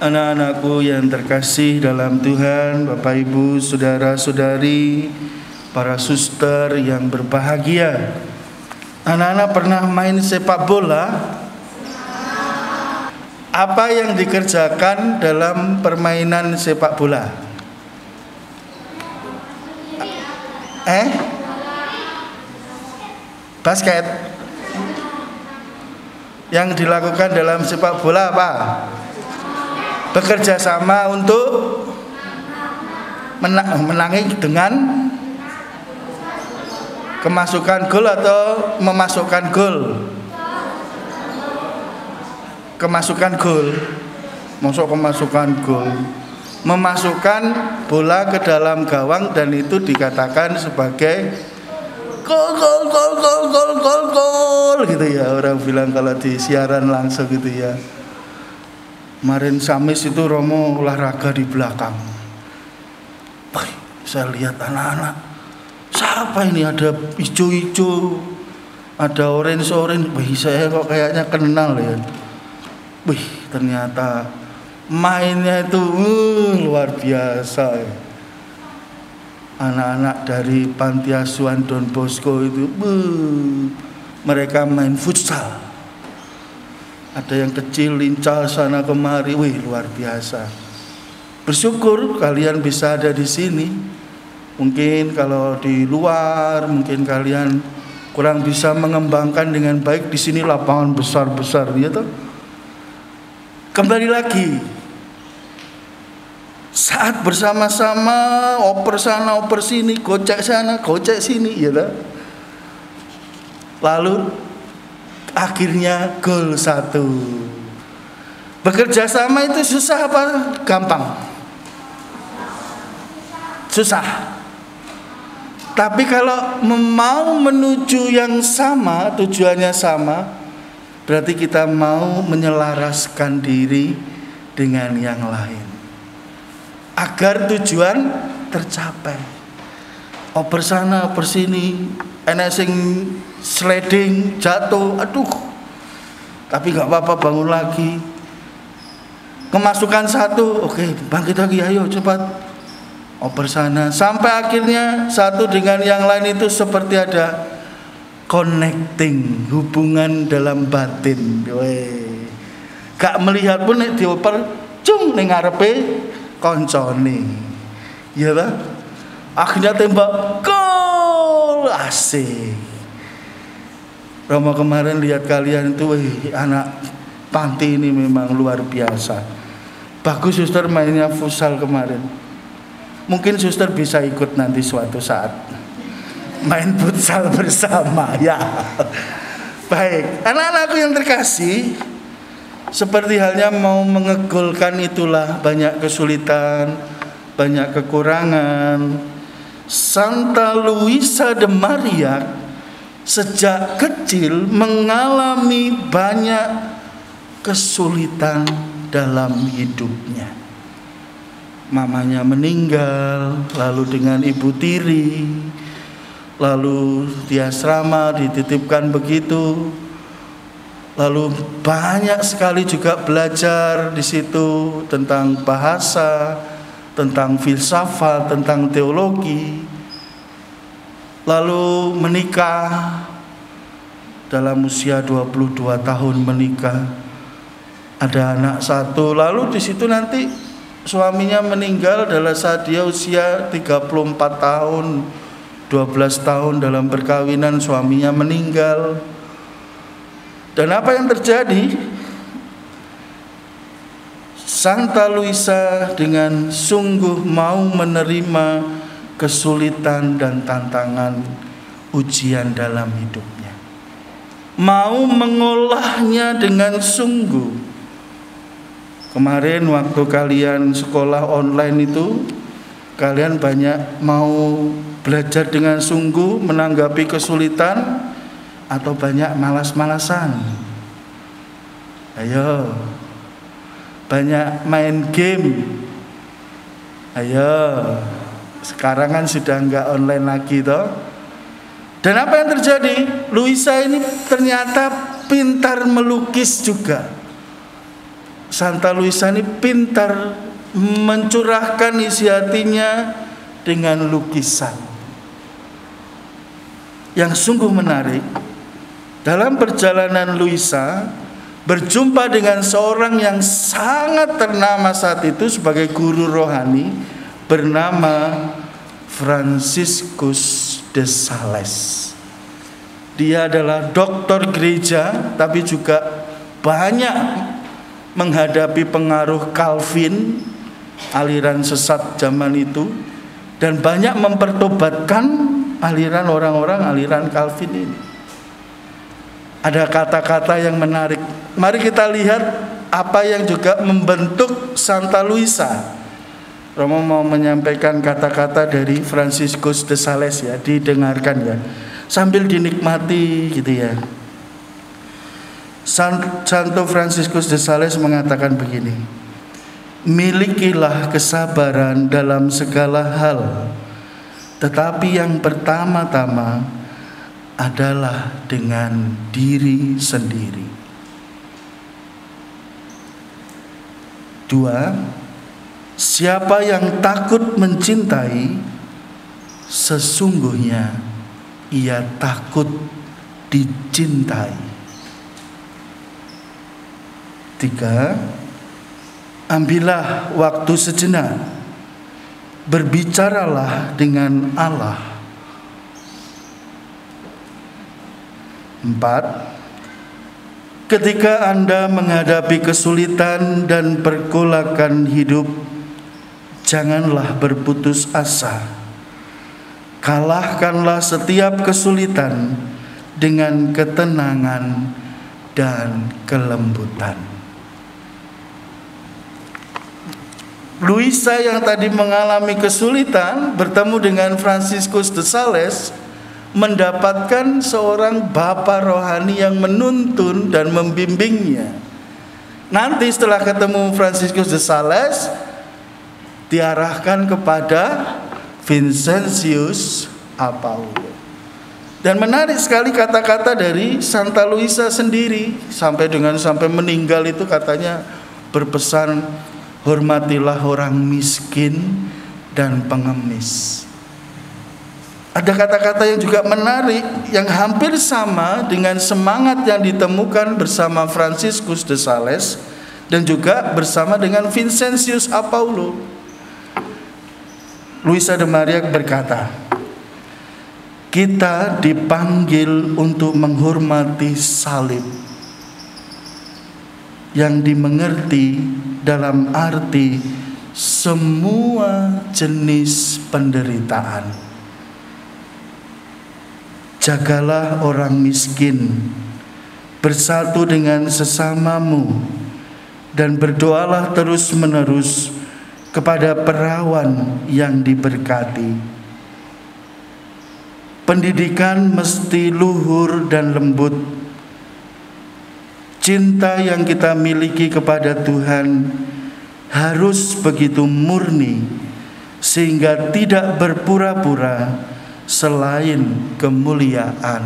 Anak-anakku yang terkasih dalam Tuhan, Bapak Ibu, saudara-saudari, para suster yang berbahagia. Anak-anak pernah main sepak bola? Apa yang dikerjakan dalam permainan sepak bola? Basket. Yang dilakukan dalam sepak bola apa? Bekerja sama untuk menangi dengan kemasukan gol atau memasukkan gol? Kemasukan gol. Kemasukan gol. Memasukkan bola ke dalam gawang dan itu dikatakan sebagai gol gitu ya, orang bilang kalau di siaran langsung gitu ya. Kemarin Samis itu Romo olahraga di belakang. Saya lihat anak-anak, siapa ini, ada hijau-hijau, ada orange-orange. Saya kok kayaknya kenal ya. Ternyata mainnya itu luar biasa ya. Anak-anak dari Panti Asuhan Don Bosco itu mereka main futsal. Ada yang kecil lincah sana kemari, luar biasa. Bersyukur kalian bisa ada di sini. Mungkin kalau di luar, mungkin kalian kurang bisa mengembangkan dengan baik. Di sini lapangan besar-besar, ya toh. Kembali lagi, saat bersama-sama oper sana, oper sini, gocek sana, gocek sini, ya toh. Lalu akhirnya gol 1. Bekerja sama itu susah apa gampang? Susah. Tapi kalau mau menuju yang sama, tujuannya sama, berarti kita mau menyelaraskan diri dengan yang lain agar tujuan tercapai. Oper sana, oper sini, enek sing sliding, jatuh, tapi gak apa-apa, bangun lagi. Kemasukan 1, oke, bangkit lagi, ayo cepat. Oper sana, sampai akhirnya satu dengan yang lain itu seperti ada connecting, hubungan dalam batin. Gak melihat pun nek dioper, cung ning ngarepe koncone. Ya lah. Akhirnya tembak, gol, asik. Romo kemarin lihat kalian itu, anak panti ini memang luar biasa. Bagus suster mainnya futsal kemarin. Mungkin suster bisa ikut nanti suatu saat main futsal bersama ya. Baik, anak-anakku yang terkasih, seperti halnya mau mengegolkan itulah banyak kesulitan, banyak kekurangan. Santa Luisa de Marillac sejak kecil mengalami banyak kesulitan dalam hidupnya. Mamanya meninggal, lalu dengan ibu tiri, lalu di asrama dititipkan begitu, lalu banyak sekali juga belajar di situ tentang bahasa, tentang filsafat, tentang teologi. Lalu menikah, dalam usia 22 tahun menikah, ada anak 1. Lalu di situ nanti suaminya meninggal adalah saat dia usia 34 tahun, 12 tahun dalam perkawinan suaminya meninggal. Dan apa yang terjadi? Santa Luisa dengan sungguh mau menerima kesulitan dan tantangan ujian dalam hidupnya. Mau mengolahnya dengan sungguh. Kemarin waktu kalian sekolah online itu, kalian banyak mau belajar dengan sungguh menanggapi kesulitan atau banyak malas-malasan? Ayo. Banyak main game. Ayo. Sekarang kan sudah enggak online lagi toh. Dan apa yang terjadi? Luisa ini ternyata pintar melukis juga. Santa Luisa ini pintar mencurahkan isi hatinya dengan lukisan yang sungguh menarik. Dalam perjalanan Luisa berjumpa dengan seorang yang sangat ternama saat itu sebagai guru rohani bernama Franciscus de Sales. Dia adalah doktor gereja, tapi juga banyak menghadapi pengaruh Calvin, aliran sesat zaman itu, dan banyak mempertobatkan aliran orang-orang aliran Calvin ini. Ada kata-kata yang menarik. Mari kita lihat apa yang juga membentuk Santa Luisa. Romo mau menyampaikan kata-kata dari Franciscus de Sales ya, didengarkan ya, sambil dinikmati gitu ya. Santo Franciscus de Sales mengatakan begini: milikilah kesabaran dalam segala hal, tetapi yang pertama-tama adalah dengan diri sendiri. 2. Siapa yang takut mencintai, sesungguhnya ia takut dicintai. 3. Ambillah waktu sejenak, berbicaralah dengan Allah. 4. Ketika Anda menghadapi kesulitan dan pergolakan hidup, janganlah berputus asa. Kalahkanlah setiap kesulitan dengan ketenangan dan kelembutan. Luisa yang tadi mengalami kesulitan bertemu dengan Franciscus de Sales, mendapatkan seorang bapa rohani yang menuntun dan membimbingnya. Nanti setelah ketemu Franciscus de Sales, diarahkan kepada Vincentius Apaulo. Dan menarik sekali kata-kata dari Santa Luisa sendiri, sampai meninggal itu katanya berpesan, hormatilah orang miskin dan pengemis. Ada kata-kata yang juga menarik yang hampir sama dengan semangat yang ditemukan bersama Franciscus de Sales dan juga bersama dengan Vincentius Apaulo. Luisa de Maria berkata, kita dipanggil untuk menghormati salib yang dimengerti dalam arti semua jenis penderitaan. Jagalah orang miskin, bersatu dengan sesamamu, dan berdoalah terus-menerus kepada perawan yang diberkati. Pendidikan mesti luhur dan lembut. Cinta yang kita miliki kepada Tuhan harus begitu murni, sehingga tidak berpura-pura selain kemuliaan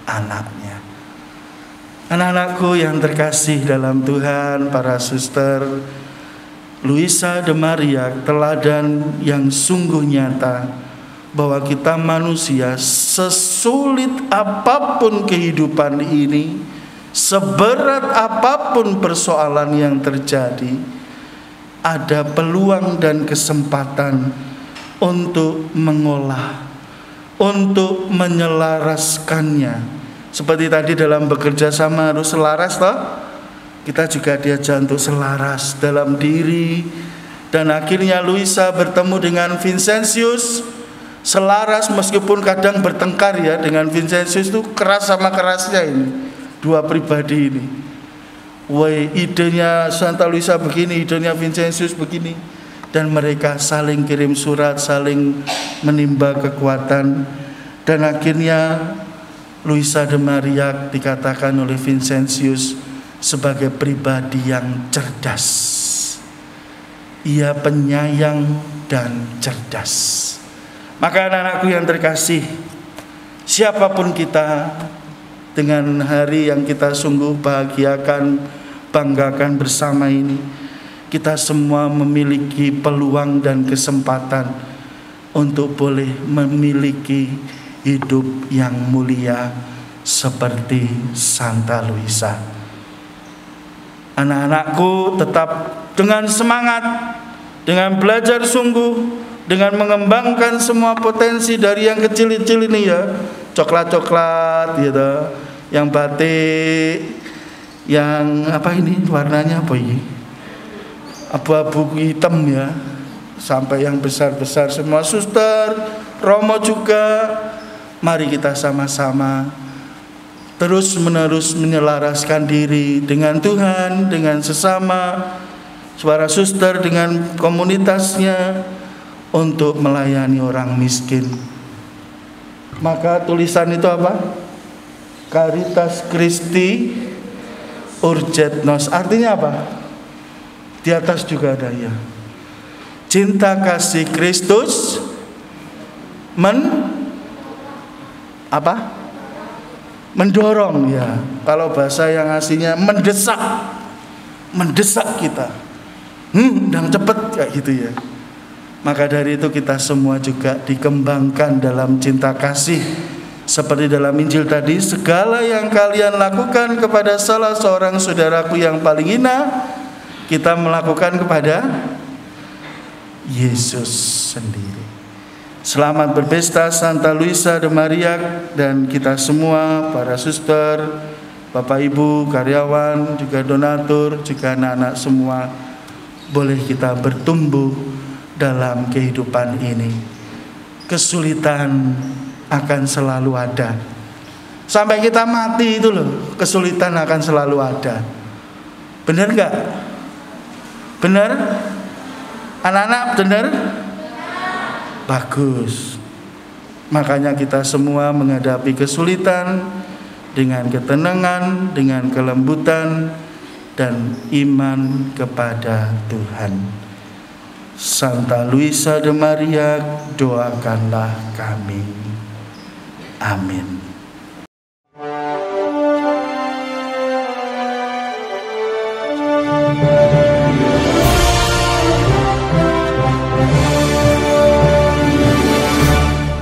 anaknya. Anak-anakku yang terkasih dalam Tuhan, para suster, Luisa de Maria teladan yang sungguh nyata bahwa kita manusia, sesulit apapun kehidupan ini, seberat apapun persoalan yang terjadi, ada peluang dan kesempatan untuk mengolah, untuk menyelaraskannya. Seperti tadi dalam bekerja sama harus selaras toh, kita juga diajak untuk selaras dalam diri. Dan akhirnya Luisa bertemu dengan Vincentius, selaras meskipun kadang bertengkar ya dengan Vincentius, itu keras sama kerasnya ini dua pribadi ini. Woi, idenya Santa Luisa begini, idenya Vincentius begini, dan mereka saling kirim surat, saling menimba kekuatan. Dan akhirnya Luisa de Maria dikatakan oleh Vincentius sebagai pribadi yang cerdas. Ia penyayang dan cerdas. Maka anak-anakku yang terkasih, siapapun kita, dengan hari yang kita sungguh bahagiakan banggakan bersama ini, kita semua memiliki peluang dan kesempatan untuk boleh memiliki hidup yang mulia seperti Santa Luisa. Anak-anakku tetap dengan semangat, dengan belajar sungguh, dengan mengembangkan semua potensi dari yang kecil-kecil ini ya, coklat-coklat gitu, yang batik, yang apa ini warnanya apa ini, abu-abu hitam ya, sampai yang besar-besar semua. Suster, Romo juga, mari kita sama-sama terus-menerus menyelaraskan diri dengan Tuhan, dengan sesama, suara suster dengan komunitasnya, untuk melayani orang miskin. Maka tulisan itu apa? Caritas Christi Urget Nos. Artinya apa? Di atas juga ada ya. Cinta kasih Kristus mendorong ya. Kalau bahasa yang aslinya mendesak kita. Ndang cepet kayak gitu ya. Maka dari itu kita semua juga dikembangkan dalam cinta kasih. Seperti dalam Injil tadi, segala yang kalian lakukan kepada salah seorang saudaraku yang paling hina, kita melakukan kepada Yesus sendiri. Selamat berpesta Santa Luisa de Marillac, dan kita semua, para suster, Bapak Ibu, karyawan, juga donatur, juga anak-anak semua, boleh kita bertumbuh dalam kehidupan ini. Kesulitan akan selalu ada. Sampai kita mati itu loh, kesulitan akan selalu ada. Benar enggak? Benar? Anak-anak benar? Bagus. Makanya kita semua menghadapi kesulitan dengan ketenangan, dengan kelembutan, dan iman kepada Tuhan. Santa Luisa de Marillac, doakanlah kami. Amin.